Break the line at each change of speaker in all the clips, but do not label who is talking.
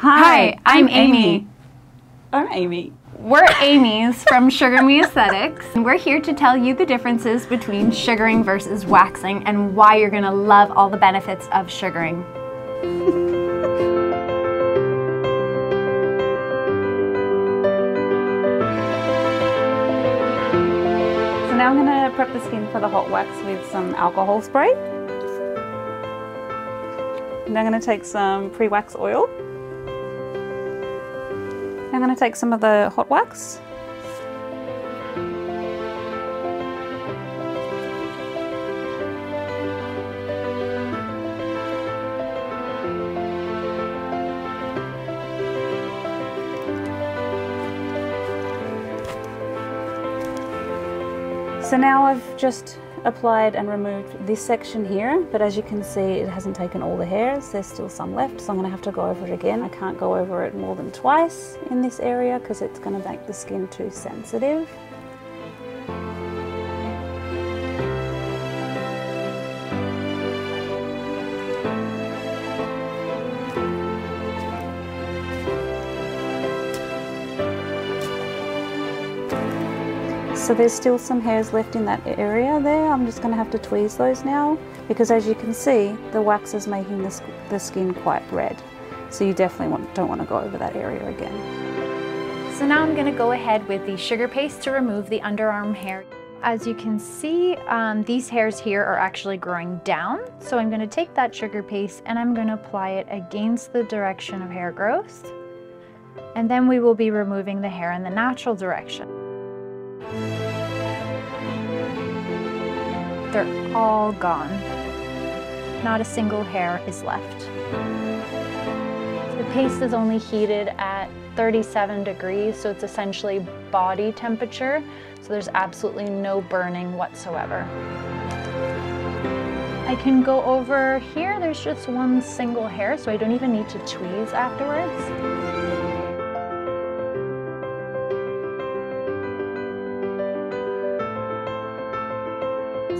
Hi, I'm Amy.
I'm Amy.
We're Amy's from Sugar Me Aesthetics, and we're here to tell you the differences between sugaring versus waxing and why you're gonna love all the benefits of sugaring.
So now I'm gonna prep the skin for the hot wax with some alcohol spray. And I'm gonna take some pre-wax oil. I'm going to take some of the hot wax. So now I've just applied and removed this section here, but as you can see it hasn't taken all the hairs, there's still some left, so I'm going to have to go over it again. I can't go over it more than twice in this area because it's going to make the skin too sensitive. So there's still some hairs left in that area there. I'm just going to have to tweeze those now because as you can see the wax is making the skin quite red. So you definitely don't want to go over that area again.
So now I'm going to go ahead with the sugar paste to remove the underarm hair. As you can see, these hairs here are actually growing down. So I'm going to take that sugar paste and I'm going to apply it against the direction of hair growth. And then we will be removing the hair in the natural direction. They're all gone. Not a single hair is left. The paste is only heated at 37 degrees, so it's essentially body temperature, so there's absolutely no burning whatsoever. I can go over here, there's just one single hair, so I don't even need to tweeze afterwards.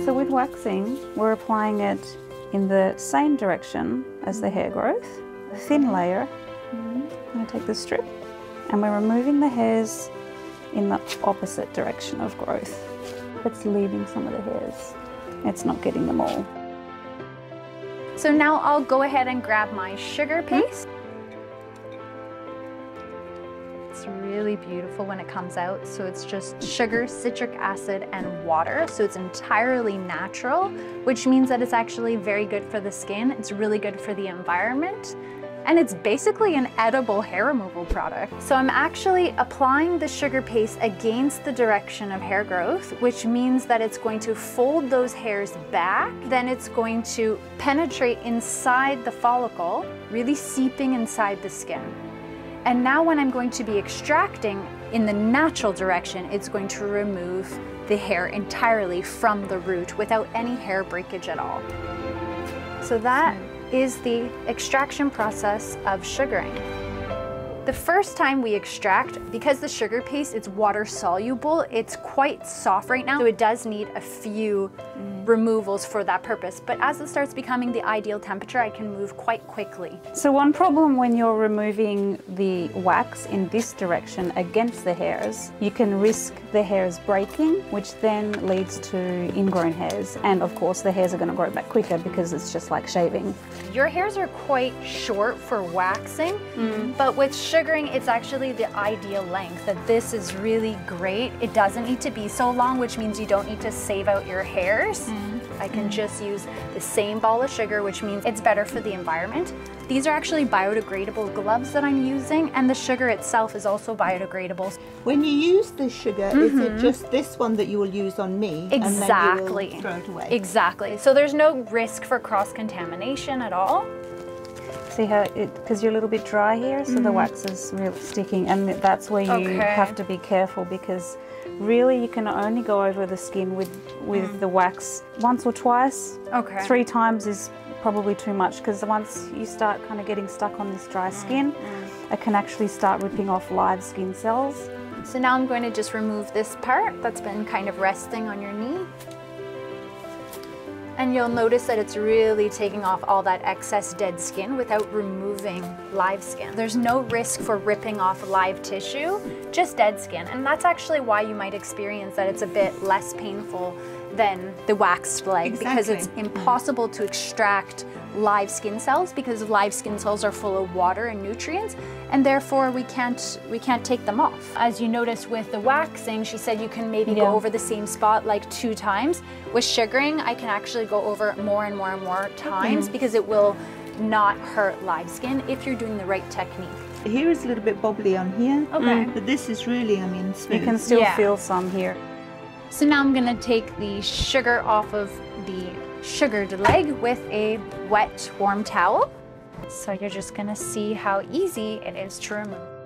So with waxing, we're applying it in the same direction as the hair growth, a thin layer. I'm going to take the strip and we're removing the hairs in the opposite direction of growth. It's leaving some of the hairs. It's not getting them all.
So now I'll go ahead and grab my sugar paste. It's really beautiful when it comes out. So it's just sugar, citric acid, and water. So it's entirely natural, which means that it's actually very good for the skin. It's really good for the environment. And it's basically an edible hair removal product. So I'm actually applying the sugar paste against the direction of hair growth, which means that it's going to fold those hairs back. Then it's going to penetrate inside the follicle, really seeping inside the skin. And now when I'm going to be extracting in the natural direction, it's going to remove the hair entirely from the root without any hair breakage at all. So that is the extraction process of sugaring. The first time we extract, because the sugar paste, it's water soluble, it's quite soft right now, so it does need a few removals for that purpose. But as it starts becoming the ideal temperature, I can move quite quickly.
So one problem when you're removing the wax in this direction against the hairs, you can risk the hairs breaking, which then leads to ingrown hairs. And of course the hairs are going to grow back quicker because it's just like shaving.
Your hairs are quite short for waxing, but with sugaring, it's actually the ideal length. That this is really great. It doesn't need to be so long, which means you don't need to save out your hairs. I can just use the same ball of sugar, which means it's better for the environment. These are actually biodegradable gloves that I'm using, and the sugar itself is also biodegradable.
When you use the sugar, is it just this one that you will use on me?
Exactly.
And then you will throw it away?
Exactly. So there's no risk for cross-contamination at all.
See how because you're a little bit dry here, so the wax is really sticking, and that's where you have to be careful because really you can only go over the skin with the wax once or twice. 3 times is probably too much because once you start kind of getting stuck on this dry skin, it can actually start ripping off live skin cells.
So now I'm going to just remove this part that's been kind of resting on your knee. And you'll notice that it's really taking off all that excess dead skin without removing live skin. There's no risk for ripping off live tissue, just dead skin. And that's actually why you might experience that it's a bit less painful than the waxed leg, because it's impossible to extract live skin cells, because live skin cells are full of water and nutrients, and therefore we can't take them off. As you noticed with the waxing, she said you can maybe go over the same spot like 2 times. With sugaring, I can actually go over more and more and more times because it will not hurt live skin if you're doing the right technique.
Here is a little bit bobbly on here, but this is really, I mean, smooth.
You can still feel some here.
So now I'm gonna take the sugar off of the sugared leg with a wet, warm towel. So you're just gonna see how easy it is to remove.